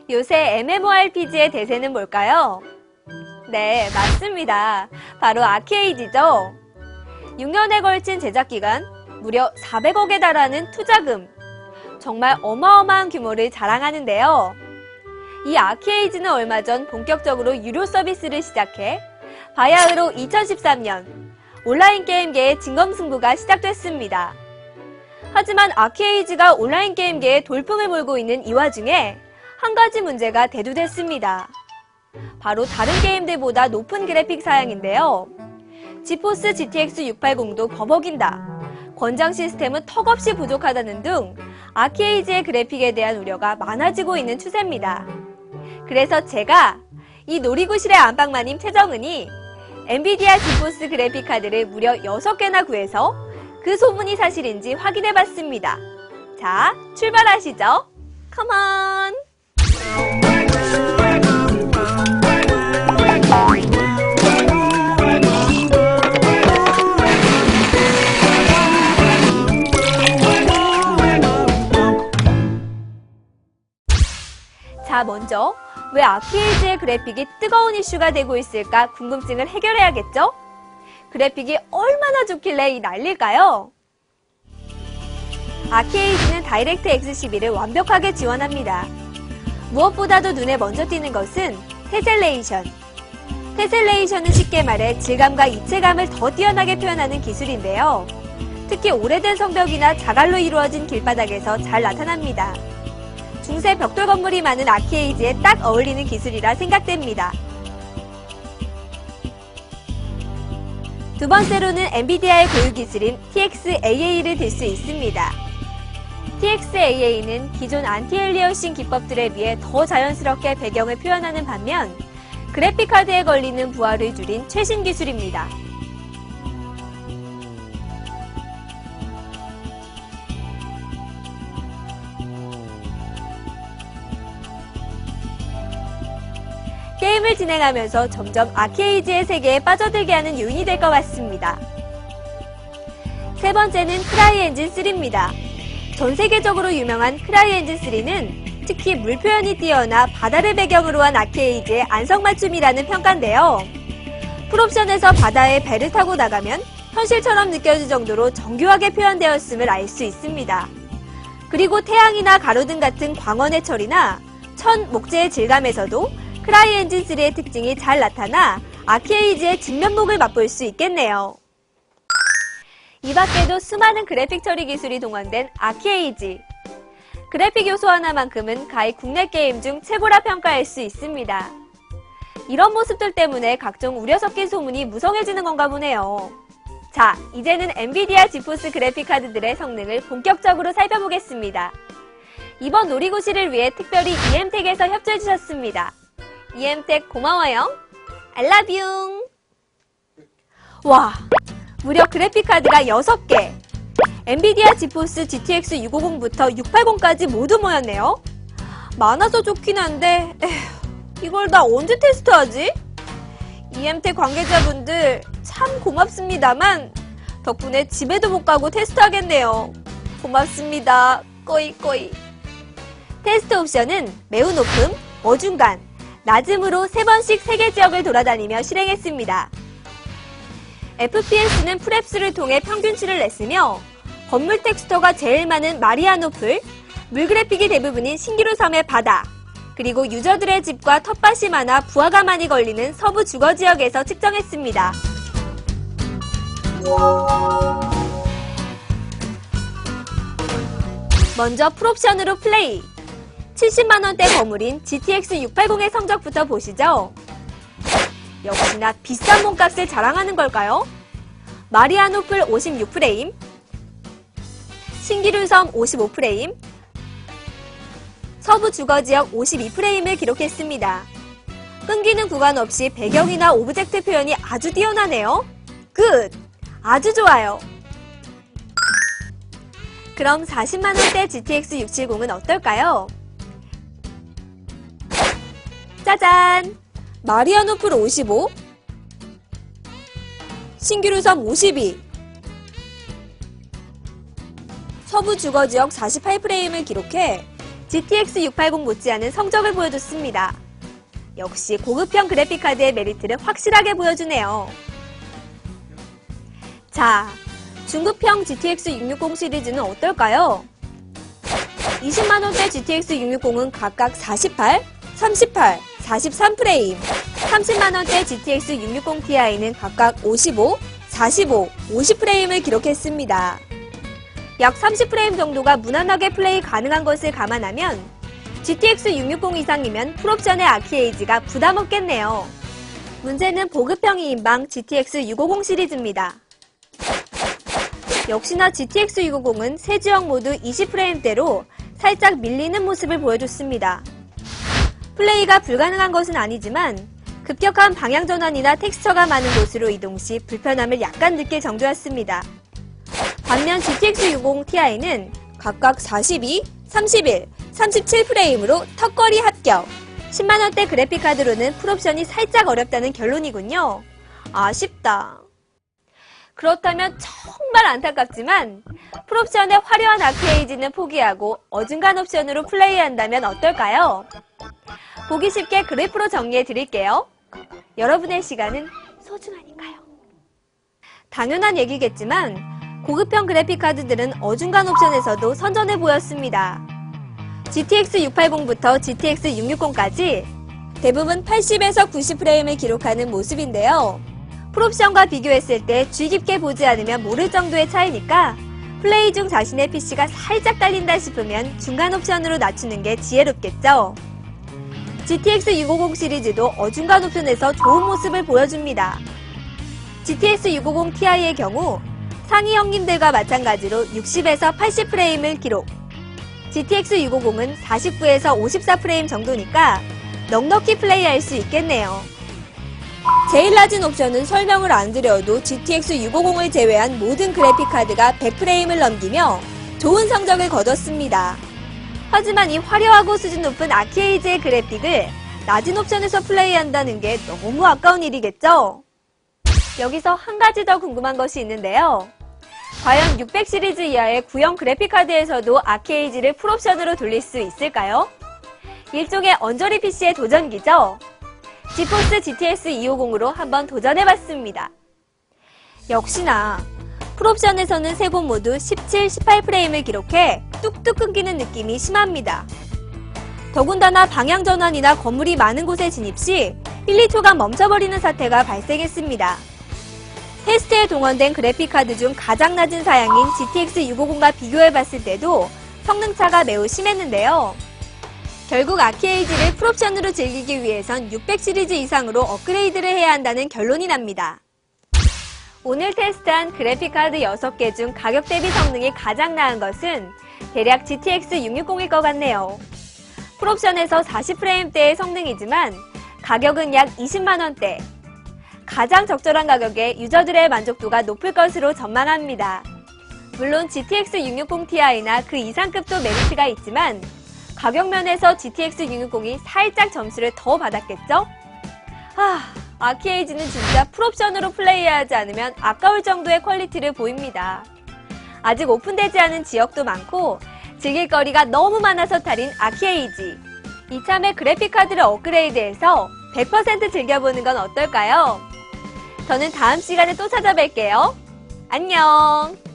요새 MMORPG의 대세는 뭘까요? 네, 맞습니다. 바로 아케이지죠. 6년에 걸친 제작 기간, 무려 400억에 달하는 투자금. 정말 어마어마한 규모를 자랑하는데요. 이 아케이지는 얼마 전 본격적으로 유료 서비스를 시작해 바야흐로 2013년 온라인 게임계의 진검승부가 시작됐습니다. 하지만 아케이지가 온라인 게임계에 돌풍을 몰고 있는 이 와중에 한 가지 문제가 대두됐습니다. 바로 다른 게임들보다 높은 그래픽 사양인데요. 지포스 GTX 680도 버벅인다. 권장 시스템은 턱없이 부족하다는 등 아케이지의 그래픽에 대한 우려가 많아지고 있는 추세입니다. 그래서 제가 이 놀이구실의 안방마님 최정은이 엔비디아 지포스 그래픽카드를 무려 6개나 구해서 그 소문이 사실인지 확인해봤습니다. 자, 출발하시죠. 컴온! 자, 먼저 왜 아케이지의 그래픽이 뜨거운 이슈가 되고 있을까 궁금증을 해결해야겠죠? 그래픽이 얼마나 좋길래 이 난리일까요? 아케이지는 다이렉트 X 11을 완벽하게 지원합니다. 무엇보다도 눈에 먼저 띄는 것은 테셀레이션. 테셀레이션은 쉽게 말해 질감과 입체감을 더 뛰어나게 표현하는 기술인데요. 특히 오래된 성벽이나 자갈로 이루어진 길바닥에서 잘 나타납니다. 중세 벽돌 건물이 많은 아케이지에 딱 어울리는 기술이라 생각됩니다. 두 번째로는 엔비디아의 고유 기술인 TXAA를 들 수 있습니다. TXAA는 기존 안티엘리어싱 기법들에 비해 더 자연스럽게 배경을 표현하는 반면 그래픽카드에 걸리는 부하를 줄인 최신 기술입니다. 게임을 진행하면서 점점 아케이지의 세계에 빠져들게 하는 요인이 될 것 같습니다. 세 번째는 크라이엔진 3입니다. 전 세계적으로 유명한 크라이엔진 3는 특히 물 표현이 뛰어나 바다를 배경으로 한 아케이지의 안성맞춤이라는 평가인데요. 풀옵션에서 바다에 배를 타고 나가면 현실처럼 느껴질 정도로 정교하게 표현되었음을 알 수 있습니다. 그리고 태양이나 가로등 같은 광원의 처리나 천, 목재의 질감에서도 크라이엔진3의 특징이 잘 나타나 아케이지의 진면목을 맛볼 수 있겠네요. 이 밖에도 수많은 그래픽 처리 기술이 동원된 아케이지. 그래픽 요소 하나만큼은 가히 국내 게임 중 최고라 평가할 수 있습니다. 이런 모습들 때문에 각종 우려 섞인 소문이 무성해지는 건가 보네요. 자, 이제는 엔비디아 지포스 그래픽 카드들의 성능을 본격적으로 살펴보겠습니다. 이번 놀이구실을 위해 특별히 EM텍에서 협조해주셨습니다. EM텍 고마워요. I love you. 와, 무려 그래픽카드가 6개. 엔비디아 지포스 GTX 650부터 680까지 모두 모였네요. 많아서 좋긴 한데 이걸 다 언제 테스트하지? EM텍 관계자분들 참 고맙습니다만 덕분에 집에도 못 가고 테스트하겠네요. 고맙습니다. 꼬이꼬이. 테스트 옵션은 매우 높음, 어중간, 낮음으로 3번씩 세계 지역을 돌아다니며 실행했습니다. FPS는 프랩스를 통해 평균치를 냈으며 건물 텍스처가 제일 많은 마리아노플, 물 그래픽이 대부분인 신기루 섬의 바다, 그리고 유저들의 집과 텃밭이 많아 부하가 많이 걸리는 서부 주거 지역에서 측정했습니다. 먼저 풀옵션으로 플레이. 70만원대 거물인 GTX 680의 성적부터 보시죠. 역시나 비싼 몸값을 자랑하는 걸까요? 마리아노플 56프레임, 신기루섬 55프레임, 서부 주거지역 52프레임을 기록했습니다. 끊기는 구간 없이 배경이나 오브젝트 표현이 아주 뛰어나네요. 굿! 아주 좋아요. 그럼 40만원대 GTX 670은 어떨까요? 짜잔! 마리아노플 55, 신기루섬 52, 서부 주거지역 48프레임을 기록해 GTX 680 못지않은 성적을 보여줬습니다. 역시 고급형 그래픽카드의 메리트를 확실하게 보여주네요. 자, 중급형 GTX 660 시리즈는 어떨까요? 20만원대 GTX 660은 각각 48, 38, 43프레임, 30만원대 GTX 660 Ti는 각각 55, 45, 50프레임을 기록했습니다. 약 30프레임 정도가 무난하게 플레이 가능한 것을 감안하면 GTX 660 이상이면 풀옵션의 아키에이지가 부담 없겠네요. 문제는 보급형 2인방 GTX 650 시리즈입니다. 역시나 GTX 650은 새 지역 모드 20프레임대로 살짝 밀리는 모습을 보여줬습니다. 플레이가 불가능한 것은 아니지만 급격한 방향 전환이나 텍스처가 많은 곳으로 이동 시 불편함을 약간 느낄 정도였습니다. 반면 GTX 650 Ti는 각각 42, 31, 37프레임으로 턱걸이 합격! 10만원대 그래픽카드로는 풀옵션이 살짝 어렵다는 결론이군요. 아쉽다. 그렇다면 정말 안타깝지만 풀옵션의 화려한 아키에이지는 포기하고 어중간 옵션으로 플레이한다면 어떨까요? 보기 쉽게 그래프로 정리해 드릴게요. 여러분의 시간은 소중하니까요. 당연한 얘기겠지만 고급형 그래픽카드들은 어중간 옵션에서도 선전해 보였습니다. GTX 680부터 GTX 660까지 대부분 80에서 90프레임을 기록하는 모습인데요. 풀옵션과 비교했을 때 주의 깊게 보지 않으면 모를 정도의 차이니까 플레이 중 자신의 PC가 살짝 딸린다 싶으면 중간 옵션으로 낮추는 게 지혜롭겠죠. GTX 650 시리즈도 어중간 옵션에서 좋은 모습을 보여줍니다. GTX 650 Ti의 경우 상위 형님들과 마찬가지로 60에서 80프레임을 기록. GTX 650은 49에서 54프레임 정도니까 넉넉히 플레이할 수 있겠네요. 제일 낮은 옵션은 설명을 안 드려도 GTX 650을 제외한 모든 그래픽카드가 100프레임을 넘기며 좋은 성적을 거뒀습니다. 하지만 이 화려하고 수준 높은 아키에이지의 그래픽을 낮은 옵션에서 플레이한다는 게 너무 아까운 일이겠죠? 여기서 한 가지 더 궁금한 것이 있는데요. 과연 600 시리즈 이하의 구형 그래픽카드에서도 아키에이지를 풀옵션으로 돌릴 수 있을까요? 일종의 언저리 PC의 도전기죠? 지포스 GTX 250으로 한번 도전해봤습니다. 역시나 풀옵션에서는 세 곳 모두 17, 18프레임을 기록해 뚝뚝 끊기는 느낌이 심합니다. 더군다나 방향 전환이나 건물이 많은 곳에 진입 시 1, 2초간 멈춰버리는 사태가 발생했습니다. 테스트에 동원된 그래픽카드 중 가장 낮은 사양인 GTX 650과 비교해봤을 때도 성능차가 매우 심했는데요. 결국 아키에이지를 풀옵션으로 즐기기 위해선 600 시리즈 이상으로 업그레이드를 해야 한다는 결론이 납니다. 오늘 테스트한 그래픽카드 6개 중 가격 대비 성능이 가장 나은 것은 대략 GTX 660일 것 같네요. 풀옵션에서 40프레임대의 성능이지만 가격은 약 20만원대. 가장 적절한 가격에 유저들의 만족도가 높을 것으로 전망합니다. 물론 GTX 660 Ti나 그 이상급도 메리트가 있지만 가격 면에서 GTX 660이 살짝 점수를 더 받았겠죠? 아키에이지는 진짜 풀옵션으로 플레이하지 않으면 아까울 정도의 퀄리티를 보입니다. 아직 오픈되지 않은 지역도 많고 즐길 거리가 너무 많아서 탈인 아키에이지. 이참에 그래픽카드를 업그레이드해서 100% 즐겨보는 건 어떨까요? 저는 다음 시간에 또 찾아뵐게요. 안녕!